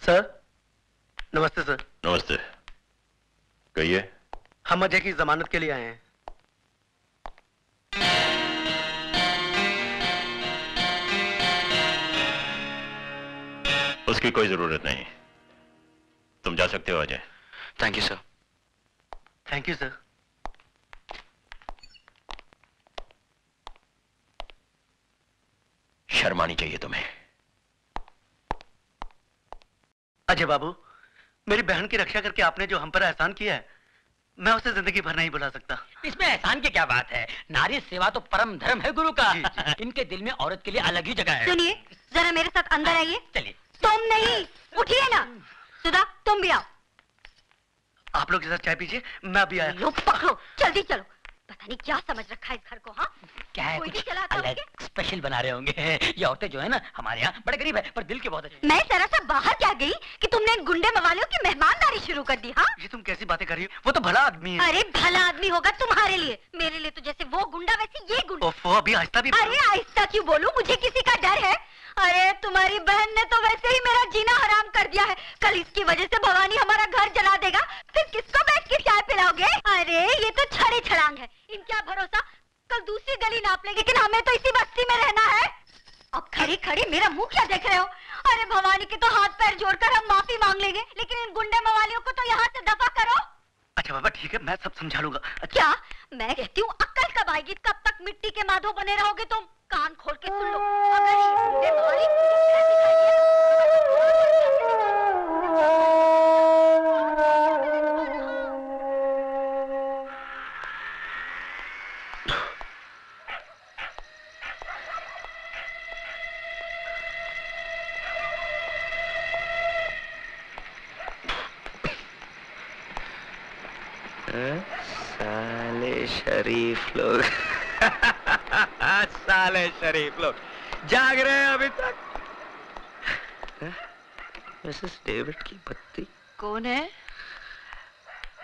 Sir, नमस्ते sir. नमस्ते। कहिए। हम अजय की जमानत के लिए आए हैं। उसकी कोई जरूरत नहीं, तुम जा सकते हो Ajay. Thank you sir. Thank you sir. शर्म आनी चाहिए तुम्हें। अजय बाबू, मेरी बहन की रक्षा करके आपने जो हम पर एहसान किया है, मैं उसे जिंदगी भर नहीं भुला सकता। इसमें एहसान की क्या बात है? नारी सेवा तो परम धर्म है गुरु का। जी, जी। इनके दिल में औरत के लिए अलग ही जगह है। सुनिए, जरा मेरे साथ अंदर आइए। चलिए। तुम नहीं, उठिए ना। सुधा, तुम भी आओ। आप लोग के साथ चाय पीजिए, मैं अभी आया। लो पकड़ो, जल्दी चलो। पता नहीं क्या समझ रखा है इस घर को। हाँ, क्या है, कोई कुछ भी चलाता अलग होंगे? स्पेशल बना रहे होंगे। ये औरतें जो है ना हमारे यहाँ बड़े गरीब है पर दिल के बहुत अच्छे। मैं जरा सा बाहर क्या गई कि तुमने इन गुंडे मवालियों की मेहमानदारी शुरू कर दी। हाँ, ये तुम कैसी बातें कर रही हो? वो तो भला आदमी है। अरे भला आदमी होगा तुम्हारे लिए, मेरे लिए तो जैसे वो गुंडा वैसे ये गुंडा। ओफो, अभी आहिस्ता भी। अरे आहिस्ता क्यों बोलूं, मुझे किसी का डर है? अरे तुम्हारी बहन ने तो वैसे ही मेरा जीना हराम कर दिया है। कल इसकी वजह से भवानी हमारा घर जला देगा, फिर किसको बैठ के चाय पिलाओगे? अरे ये तो छड़े छड़ांग है, इनका भरोसा। कल दूसरी गली नाप लेंगे, लेकिन हमें तो इसी बस्ती में रहना है। अब खड़ी खड़ी मेरा मुंह क्या देख रहे हो? अरे भवानी के तो हाथ पैर जोड़कर हम माफी मांग लेंगे, लेकिन इन गुंडे मवालियों को तो यहाँ से दफा करो। अच्छा बाबा ठीक है, मैं सब समझा लूंगा। क्या? मैं कहती हूँ अक्ल कब आएगी? कब तक मिट्टी के माधो बने रहोगे तुम? कान खोल के सुन लो, अगर ये गुंडे मवाली मुझे दिखाई साले शरीफ लोग। साले शरीफ लोग जाग रहे हैं अभी तक। मिसेस डेविड की बत्ती कौन है?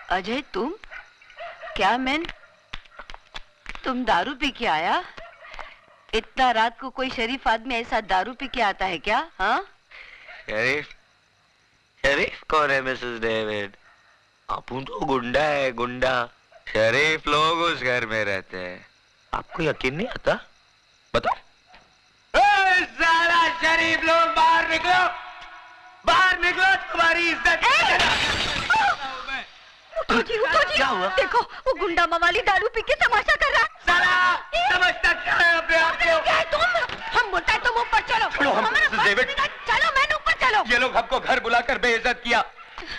अजय तुम? क्या मैन, तुम दारू पी के आया? इतना रात को कोई शरीफ आदमी ऐसा दारू पी के आता है क्या? हाँ, शरीफ? शरीफ कौन है मिसेस डेविड? अपुन तो गुंडा है, गुंडा। शरीफ लोग उस घर में रहते हैं। आपको यकीन नहीं आता? बताओ। सारा शरीफ लोग बाहर निकलो, बाहर निकलो, तुम्हारी इज्जत। उठो जी, उठो जी। क्या हुआ? देखो वो गुंडा मवाली दारू पी के तमाशा कर रहा है। साला समझता क्या है अपने आप को? क्या है तुम? हम बोलता है तुम ऊपर चलो। छोड़ो हम, हमारा मिसेस डेविड। चलो मैंने ऊपर चलो। ये लोग हमको घर बुलाकर बेइज्जत किया,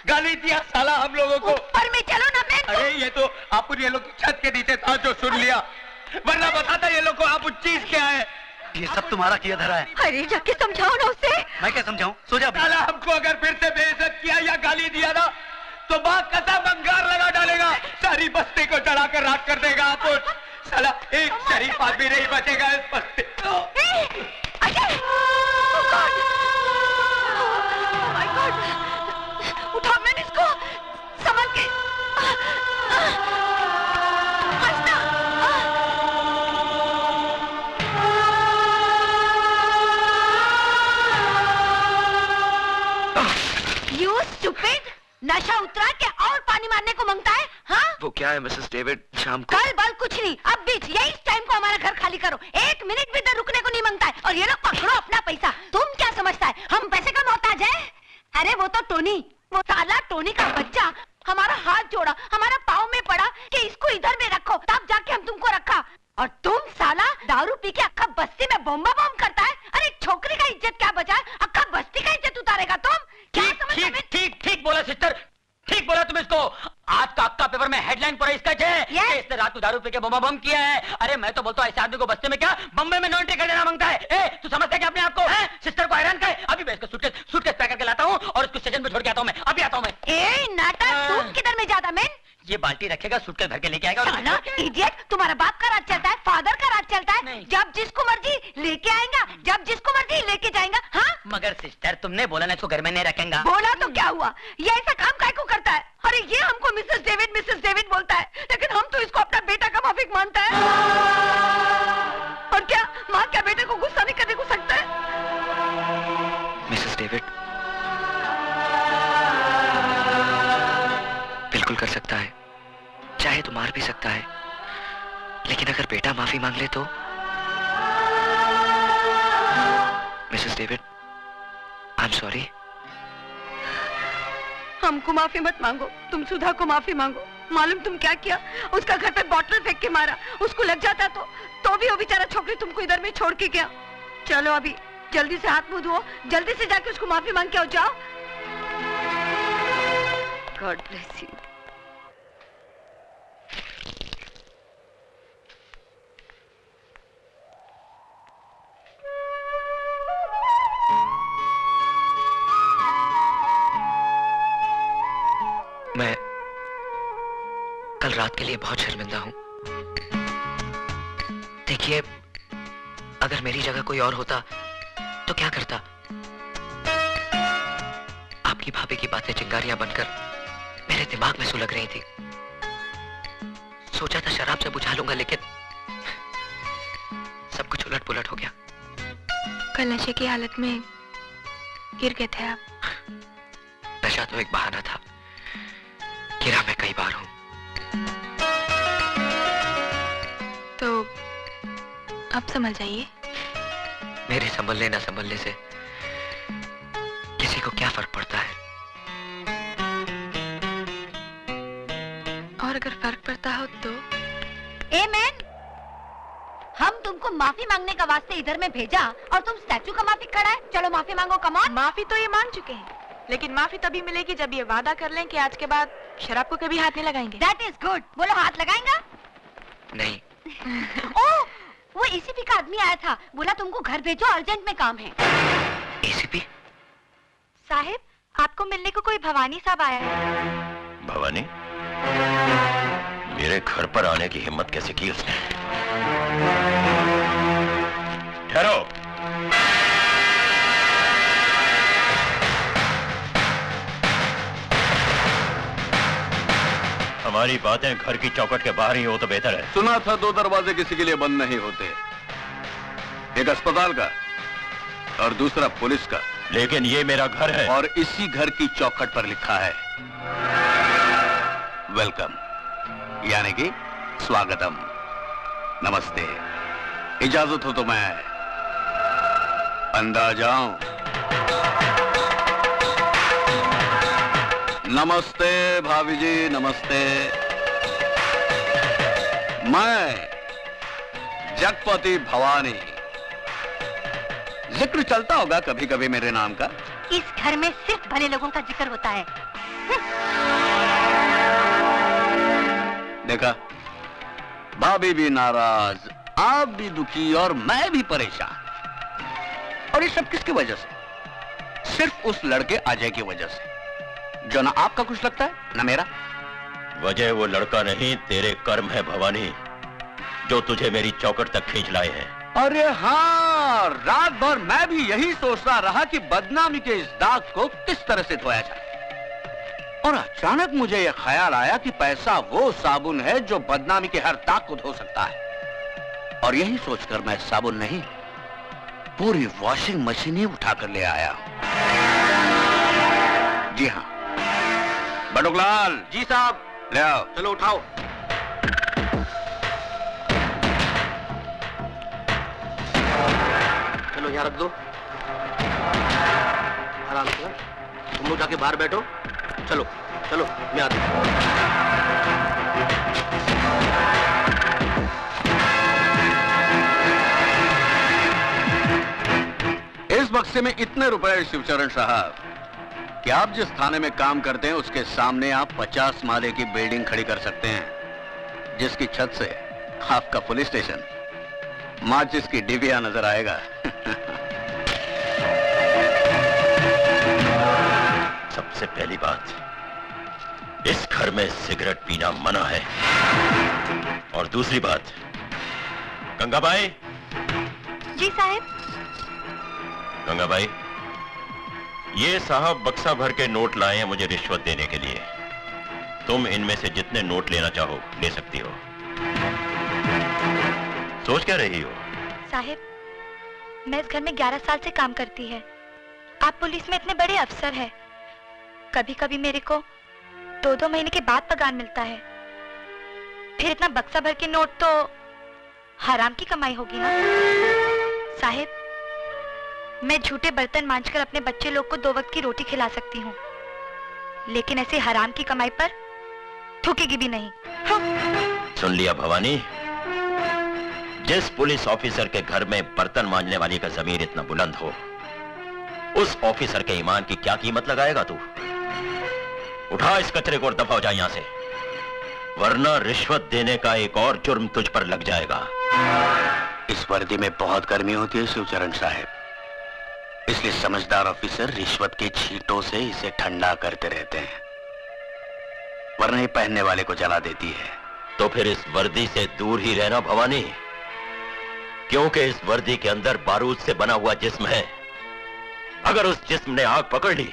गाली दिया साला हम लोगों को। ऊपर में चलो ना मैं। अरे ये तो आप ये लोग की छत के नीचे था जो सुन लिया, वरना बताता ये लोग को आप चीज क्या है। ये सब तुम्हारा किया धरा है। अरे जाके समझाओ ना उसे। मैं क्या समझाऊं? सो जा। साला हमको अगर फिर से बेइज्जत किया या गाली दिया ना तो बाग कसम अंगार लगा डालेगा, सारी बस्ती को जलाकर राख कर देगा। आप साला एक शरीफ आदमी नहीं बचेगा इस बस्ती। Ajay! Oh God! Oh my God! उठा मैंने इसको, संभल के। हंसना। You stupid! नशा उतरा के और पानी मारने को मांगता है? हाँ? वो क्या है मिसेस डेविड, शाम को कल बल कुछ नहीं, अब बीच यही इस टाइम को हमारा घर खाली करो। 1 मिनट भी इधर रुकने को नहीं मांगता है। और ये लोग पकड़ो अपना पैसा। तुम क्या समझता है हम पैसे का मोहताज है? अरे वो तो टोनी, वो साला टोनी का बच्चा हमारा हाथ जोड़ा, हमारा पाँव में पड़ा कि इसको इधर में रखो, तब जाके हम तुमको रखा। और तुम साला दारू पी के अक्का बस्ती में बम्बा बम करता है। अरे छोकरी का इज्जत क्या बचा, अक्का बस्ती का इज्जत उतारेगा तुम? क्या समझते हो? ठीक ठीक बोला सिस्टर, ठीक बोला तुम इसको। आज का अक्का पेपर में हेडलाइन पर इसका है कि इसने रात को दारू पी के बम बम किया है। अरे मैं तो बोलता हूँ ऐसे आदमी को बस्ती में क्या बम्बे में नॉन्ट्री कर देना मांगता है। ए तू समझता है क्या अपने आप को? सिस्टर को हैरान कर। अभी मैं इसको सूटकेस पैक करके लाता हूँ और इसको स्टेशन पे छोड़ के आता हूँ। मैं अभी आता हूँ। मैं ए नाटक, तुम किधर में ज्यादा मैन? ये बाल्टी रखेगा, सूटकेस भर के लेके आएगा। साला इडियट, तुम्हारा बाप का राज चलता है, फादर का राज चलता है। जब जिसको मर्जी लेके आएगा, जब जिसको मर्जी लेके जाएगा। हाँ मगर सिस्टर तुमने बोला ना इसको घर में नहीं रखेगा। बोला तो क्या हुआ? ये ऐसा काम काय को करता है? अरे ये हमको मिसेस डेविड बोलता है, लेकिन हम तो इसको अपना बेटा का माफिक मानता है। और क्या माँ क्या बेटे को गुस्सा नहीं करने को सकता है? मिसेस डेविड, बिल्कुल कर सकता है, चाहे तो मार भी सकता है, लेकिन अगर बेटा माफी मांग ले तो? Mrs David, I am sorry. हमको माफी मत मांगो, तुम सुधा को माफी मांगो। मालूम तुम क्या किया? उसका घर पे बॉटल फेंक के मारा। उसको लग जाता तो भी वो बेचारा छोकरी तुमको इधर में छोड़ के गया। चलो अभी जल्दी से हाथ मुंह धो, जल्दी से जाके उसको माफी मांग के आओ, जाओ। God bless you. मैं कल रात के लिए बहुत शर्मिंदा हूं। देखिए, अगर मेरी जगह कोई और होता तो क्या करता? आपकी भाभी की बातें चिंगारियां बनकर मेरे दिमाग में सुलग रही थी। सोचा था शराब से बुझा लूंगा, लेकिन सब कुछ उलट पुलट हो गया। कल नशे की हालत में गिर गए थे आप। नशा तो एक बहाना था, गिरा मैं कई बार हूं। तो अब संभल जाइए। मेरे संभलने ना संभलने से किसी को क्या फर्क पड़ता है? और अगर फर्क पड़ता हो तो? ए मैन, हम तुमको माफी मांगने का वास्ते इधर में भेजा और तुम स्टैचू का माफी खड़ा है। चलो माफी मांगो, कम ऑन। माफी तो ये मांग चुके हैं, लेकिन माफी तभी मिलेगी जब ये वादा कर लें कि आज के बाद शराब को कभी हाथ नहीं लगाएंगे। That is good। बोलो हाथ लगाएंगा? नहीं। ओह, वो एसीपी का आदमी आया था, बोला तुमको घर भेजो, अर्जेंट में काम है। एसीपी? साहिब, आपको मिलने को कोई भवानी साहब आया है। भवानी? मेरे घर पर आने की हिम्मत कैसे की उसने? ठहरो। हमारी बातें घर की चौखट के बाहर ही हो तो बेहतर है। सुना था 2 दरवाजे किसी के लिए बंद नहीं होते, एक अस्पताल का और दूसरा पुलिस का। लेकिन ये मेरा घर है और इसी घर की चौखट पर लिखा है वेलकम, यानी कि स्वागतम, नमस्ते। इजाजत हो तो मैं अंदर जाऊं? नमस्ते भाभी जी, नमस्ते। मैं जगपति भवानी। जिक्र चलता होगा कभी कभी मेरे नाम का। इस घर में सिर्फ भले लोगों का जिक्र होता है। देखा, भाभी भी नाराज, आप भी दुखी और मैं भी परेशान। और ये सब किसकी वजह से? सिर्फ उस लड़के अजय की वजह से, जो ना आपका कुछ लगता है ना मेरा। वजह वो लड़का नहीं, तेरे कर्म है भवानी, जो तुझे मेरी चौखट तक खींच लाए हैं। अरे हाँ, रात भर मैं भी यही सोचता रहा कि बदनामी के इस दाग को किस तरह से धोया जाए। और अचानक मुझे यह ख्याल आया कि पैसा वो साबुन है जो बदनामी के हर दाग को धो सकता है। और यही सोचकर मैं साबुन नहीं, पूरी वॉशिंग मशीन ही उठाकर ले आया। जी हाँ बटुकलाल। जी साहब। ले आओ। चलो उठाओ। चलो यहाँ रख दो, आराम से। तुम लोग जाके बाहर बैठो। चलो चलो, मैं आता हूँ। इस बक्से में इतने रुपए शिवचरण साहब कि आप जिस थाने में काम करते हैं उसके सामने आप 50 माले की बिल्डिंग खड़ी कर सकते हैं, जिसकी छत से आपका पुलिस स्टेशन माचिस की डिबिया नजर आएगा। सबसे पहली बात, इस घर में सिगरेट पीना मना है। और दूसरी बात, गंगाबाई। जी साहब। गंगाबाई, ये साहब बक्सा भर के नोट लाए हैं मुझे रिश्वत देने के लिए। तुम इनमें से जितने नोट लेना चाहो ले सकती हो। सोच क्या रही हो? साहिब, मैं इस घर में 11 साल से काम करती है। आप पुलिस में इतने बड़े अफसर हैं, कभी कभी मेरे को 2-2 महीने के बाद पगार मिलता है, फिर इतना बक्सा भर के नोट तो हराम की कमाई होगी ना। साहिब, मैं झूठे बर्तन मांजकर अपने बच्चे लोग को 2 वक्त की रोटी खिला सकती हूँ, लेकिन ऐसे हराम की कमाई पर थूकेगी भी नहीं। सुन लिया भवानी? जिस पुलिस ऑफिसर के घर में बर्तन मांजने वाली का ज़मीर इतना बुलंद हो, उस ऑफिसर के ईमान की क्या कीमत लगाएगा तू? उठा इस कचरे को और दफा हो जा यहां से, वरना रिश्वत देने का एक और जुर्म तुझ पर लग जाएगा। इस वर्दी में बहुत गर्मी होती है शिवचरण साहब, इसलिए समझदार ऑफिसर रिश्वत के छींटों से इसे ठंडा करते रहते हैं, वरना ये पहनने वाले को जला देती है। तो फिर इस वर्दी से दूर ही रहना भवानी, क्योंकि इस वर्दी के अंदर बारूद से बना हुआ जिस्म है। अगर उस जिस्म ने आग पकड़ ली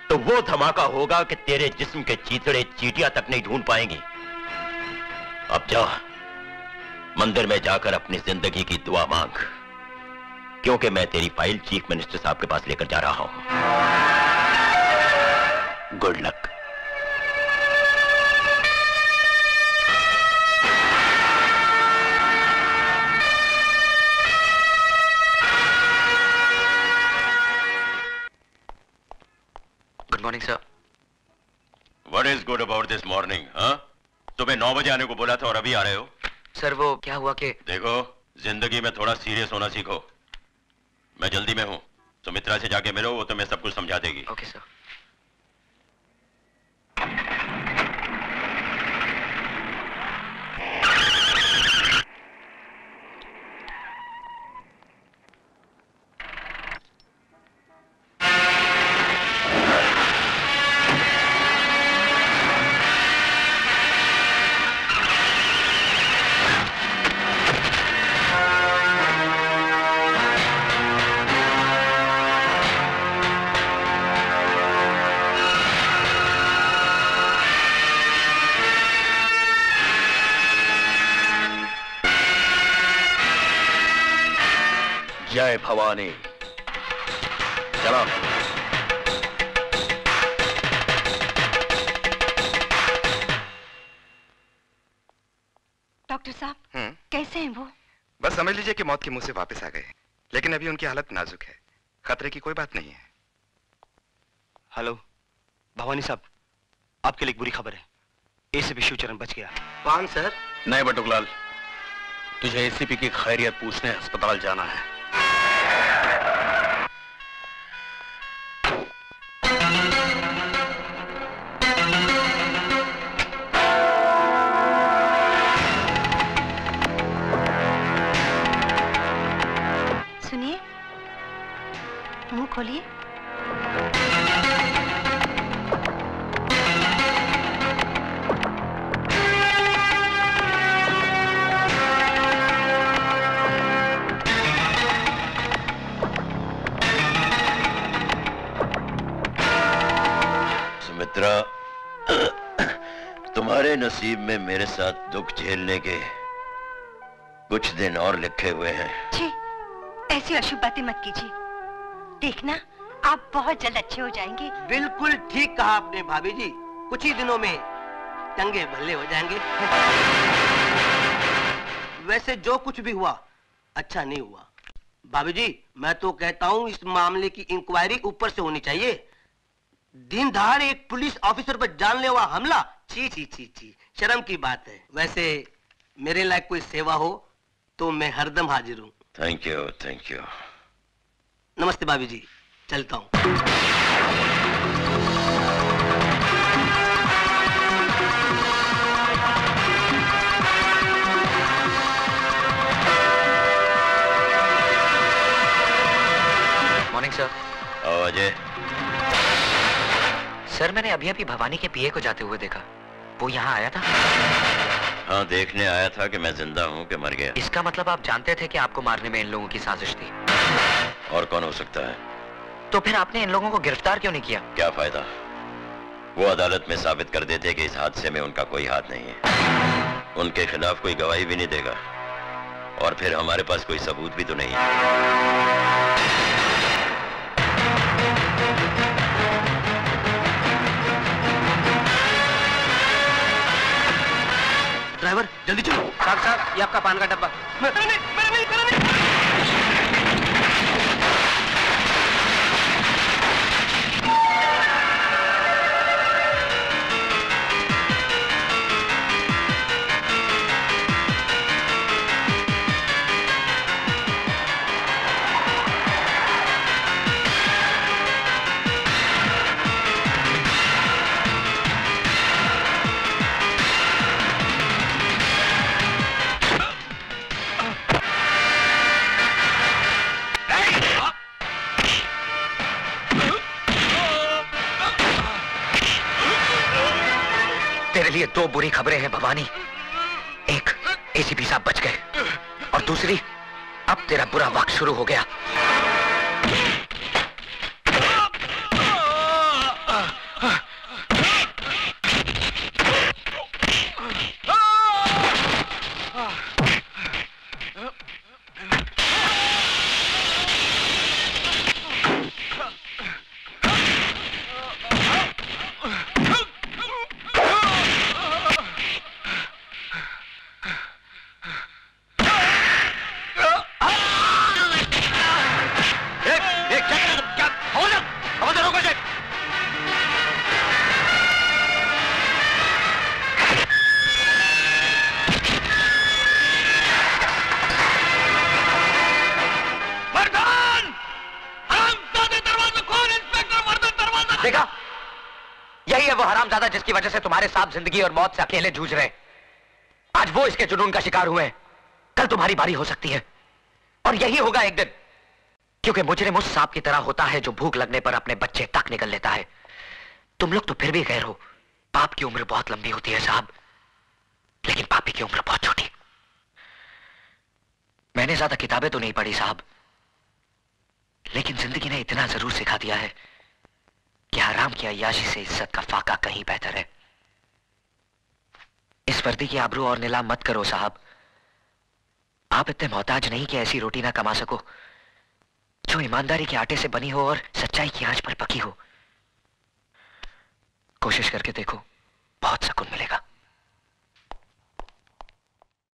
तो वो धमाका होगा कि तेरे जिस्म के चीथड़े चींटियां तक नहीं ढूंढ पाएंगी। अब जा मंदिर में जाकर अपनी जिंदगी की दुआ मांग, क्योंकि मैं तेरी फाइल चीफ मिनिस्टर साहब के पास लेकर जा रहा हूं। Good luck. Good morning sir. What is good about this morning? हाँ? तुम्हें 9 बजे आने को बोला था और अभी आ रहे हो? सर वो क्या हुआ कि देखो, जिंदगी में थोड़ा सीरियस होना सीखो। मैं जल्दी में हूं, सुमित्रा से जाके मिलो, वो तुम्हें सब कुछ समझा देगी। Okay sir. जय भवानी। चलो। डॉक्टर साहब, कैसे हैं वो? बस समझ लीजिए कि मौत के मुंह से वापस आ गए, लेकिन अभी उनकी हालत नाजुक है, खतरे की कोई बात नहीं है। हेलो भवानी साहब, आपके लिए एक बुरी खबर है। एसीपी शिवचरण बच गया। कौन सर? नहीं बटुकलाल, तुझे एसीपी की खैरियत पूछने अस्पताल जाना है। सुनिए, मुंह खोलिए। सुमित्रा, तुम्हारे नसीब में मेरे साथ दुख झेलने के कुछ दिन और लिखे हुए हैं। जी, ऐसी अशुभ बातें मत कीजिए। देखना, आप बहुत जल्द अच्छे हो जाएंगे। बिल्कुल ठीक कहा आपने भाभी जी, कुछ ही दिनों में चंगे भले हो जाएंगे। वैसे जो कुछ भी हुआ अच्छा नहीं हुआ भाभी जी। मैं तो कहता हूँ इस मामले की इंक्वायरी ऊपर से होनी चाहिए। दिन दहाड़ एक पुलिस ऑफिसर पर जानलेवा हमला, ची ची ची ची, शर्म की बात है। वैसे मेरे लायक कोई सेवा हो तो मैं हरदम हाजिर हूँ। Thank you, thank you. नमस्ते भाभी जी, चलता हूँ। Morning sir. अजय। सर मैंने अभी अभी भवानी के पीए को जाते हुए देखा, वो यहाँ आया था? हाँ, देखने आया था कि मैं जिंदा हूँ कि मर गया। इसका मतलब आप जानते थे कि आपको मारने में इन लोगों की साजिश थी? और कौन हो सकता है? तो फिर आपने इन लोगों को गिरफ्तार क्यों नहीं किया? क्या फायदा, वो अदालत में साबित कर देते कि इस हादसे में उनका कोई हाथ नहीं है। उनके खिलाफ कोई गवाही भी नहीं देगा, और फिर हमारे पास कोई सबूत भी तो नहीं है। जल्दी चलो। साहब ये आपका पान का डब्बा। मेरा नहीं। तेरे लिए दो बुरी खबरें हैं भवानी। एक, एसीपी साहब बच गए, और दूसरी, अब तेरा बुरा वक्त शुरू हो गया। देखा, यही है वो हरामजादा जिसकी वजह से तुम्हारे साथ जिंदगी और मौत से अकेले जूझ रहे। आज वो इसके जुनून का शिकार हुए, कल तुम्हारी बारी हो सकती है, और यही होगा एक दिन, क्योंकि मुजरिम उस सांप की तरह होता है जो भूख लगने पर अपने बच्चे तक निकल लेता है। तुम लोग तो फिर भी गैर हो। पाप की उम्र बहुत लंबी होती है साहब, लेकिन पापी की उम्र बहुत छोटी। मैंने ज्यादा किताबें तो नहीं पढ़ी साहब, लेकिन जिंदगी ने इतना जरूर सिखा दिया है कि हराम की अय्याशी से इज्जत का फाका कहीं बेहतर है। इस वर्दी की आबरू और नीलाम मत करो साहब। आप इतने मोहताज नहीं कि ऐसी रोटी ना कमा सको जो ईमानदारी के आटे से बनी हो और सच्चाई की आंच पर पकी हो। कोशिश करके देखो, बहुत सुकून मिलेगा।